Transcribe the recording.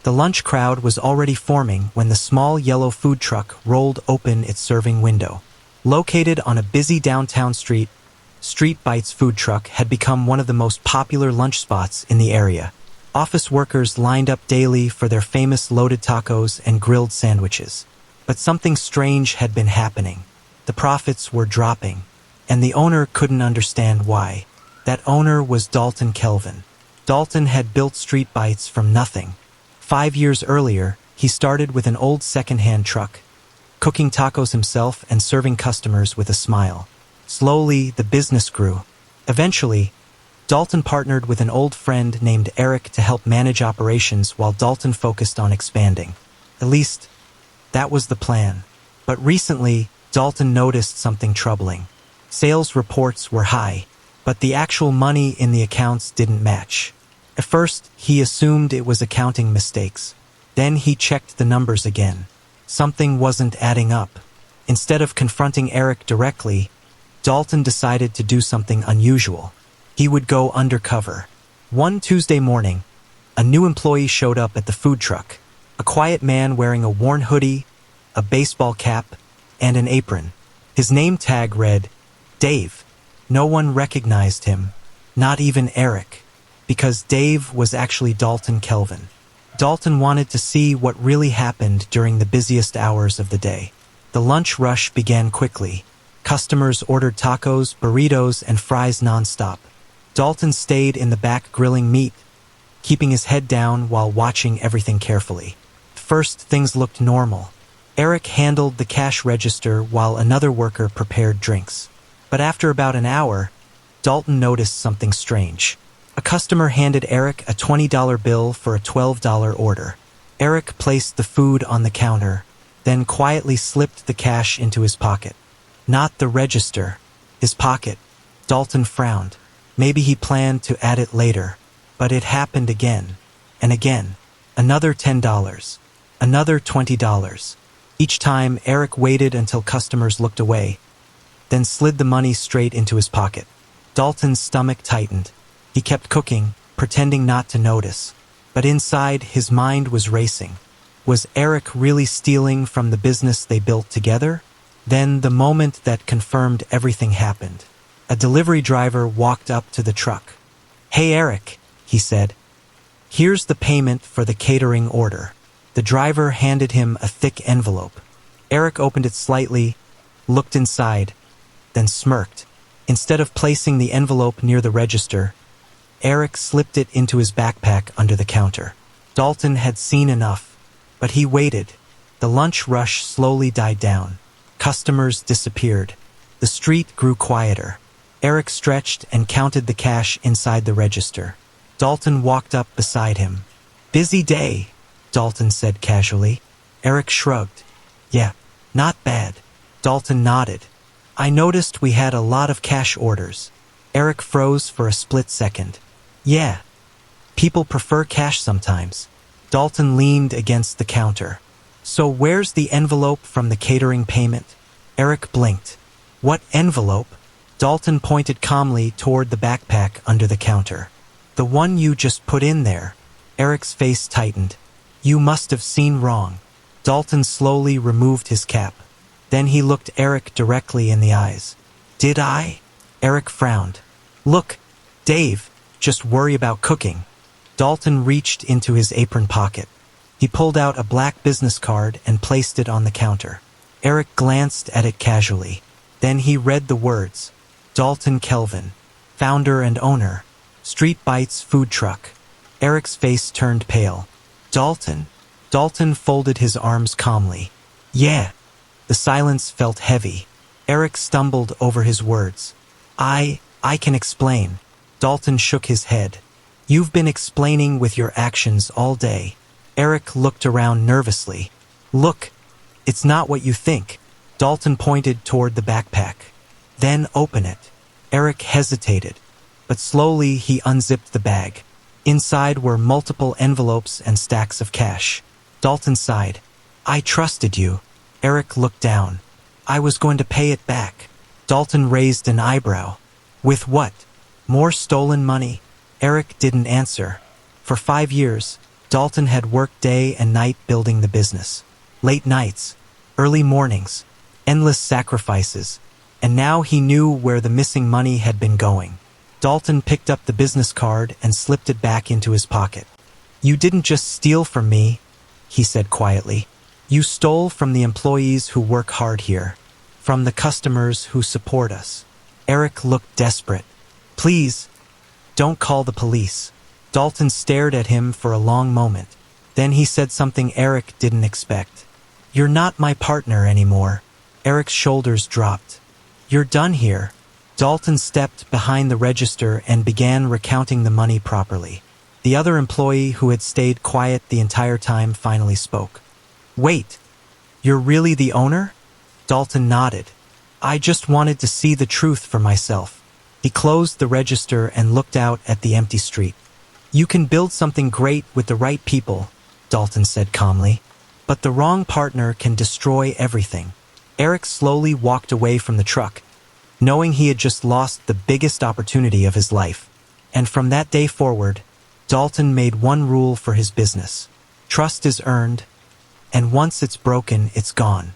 The lunch crowd was already forming when the small yellow food truck rolled open its serving window. Located on a busy downtown street, Street Bites food truck had become one of the most popular lunch spots in the area. Office workers lined up daily for their famous loaded tacos and grilled sandwiches. But something strange had been happening. The profits were dropping, and the owner couldn't understand why. That owner was Dalton Kelven. Dalton had built Street Bites from nothing. 5 years earlier, he started with an old second-hand truck, cooking tacos himself and serving customers with a smile. Slowly, the business grew. Eventually, Dalton partnered with an old friend named Eric to help manage operations while Dalton focused on expanding. At least, that was the plan. But recently, Dalton noticed something troubling. Sales reports were high, but the actual money in the accounts didn't match. At first, he assumed it was accounting mistakes. Then he checked the numbers again. Something wasn't adding up. Instead of confronting Eric directly, Dalton decided to do something unusual. He would go undercover. One Tuesday morning, a new employee showed up at the food truck. A quiet man wearing a worn hoodie, a baseball cap, and an apron. His name tag read, Dave. No one recognized him, not even Eric, because Dave was actually Dalton Kelven. Dalton wanted to see what really happened during the busiest hours of the day. The lunch rush began quickly. Customers ordered tacos, burritos, and fries nonstop. Dalton stayed in the back grilling meat, keeping his head down while watching everything carefully. First, things looked normal. Eric handled the cash register while another worker prepared drinks. But after about an hour, Dalton noticed something strange. A customer handed Eric a $20 bill for a $12 order. Eric placed the food on the counter, then quietly slipped the cash into his pocket. Not the register, his pocket. Dalton frowned. Maybe he planned to add it later, but it happened again and again. Another $10, another $20. Each time, Eric waited until customers looked away, then slid the money straight into his pocket. Dalton's stomach tightened. He kept cooking, pretending not to notice. But inside, his mind was racing. Was Eric really stealing from the business they built together? Then the moment that confirmed everything happened. A delivery driver walked up to the truck. "Hey Eric," he said. "Here's the payment for the catering order." The driver handed him a thick envelope. Eric opened it slightly, looked inside, then smirked. Instead of placing the envelope near the register, Eric slipped it into his backpack under the counter. Dalton had seen enough, but he waited. The lunch rush slowly died down. Customers disappeared. The street grew quieter. Eric stretched and counted the cash inside the register. Dalton walked up beside him. "Busy day," Dalton said casually. Eric shrugged. "Yeah, not bad." Dalton nodded. "I noticed we had a lot of cash orders." Eric froze for a split second. "Yeah, people prefer cash sometimes." Dalton leaned against the counter. "So where's the envelope from the catering payment?" Eric blinked. "What envelope?" Dalton pointed calmly toward the backpack under the counter. "The one you just put in there." Eric's face tightened. "You must have seen wrong." Dalton slowly removed his cap. Then he looked Eric directly in the eyes. "Did I?" Eric frowned. "Look, Dave, just worry about cooking." Dalton reached into his apron pocket. He pulled out a black business card and placed it on the counter. Eric glanced at it casually. Then he read the words, Dalton Kelven, founder and owner, Street Bites food truck. Eric's face turned pale. "Dalton?" Dalton folded his arms calmly. "Yeah." The silence felt heavy. Eric stumbled over his words. I can explain." Dalton shook his head. "You've been explaining with your actions all day." Eric looked around nervously. "Look, it's not what you think." Dalton pointed toward the backpack. "Then open it." Eric hesitated, but slowly he unzipped the bag. Inside were multiple envelopes and stacks of cash. Dalton sighed. "I trusted you." Eric looked down. "I was going to pay it back." Dalton raised an eyebrow. "With what? More stolen money?" Eric didn't answer. For 5 years, Dalton had worked day and night building the business. Late nights, early mornings, endless sacrifices, and now he knew where the missing money had been going. Dalton picked up the business card and slipped it back into his pocket. "You didn't just steal from me," he said quietly. "You stole from the employees who work hard here, from the customers who support us." Eric looked desperate. "Please, don't call the police." Dalton stared at him for a long moment. Then he said something Eric didn't expect. "You're not my partner anymore." Eric's shoulders dropped. "You're done here." Dalton stepped behind the register and began recounting the money properly. The other employee, who had stayed quiet the entire time, finally spoke. "Wait, you're really the owner?" Dalton nodded. "I just wanted to see the truth for myself." He closed the register and looked out at the empty street. "You can build something great with the right people," Dalton said calmly, "but the wrong partner can destroy everything." Eric slowly walked away from the truck, knowing he had just lost the biggest opportunity of his life. And from that day forward, Dalton made one rule for his business. Trust is earned, and once it's broken, it's gone.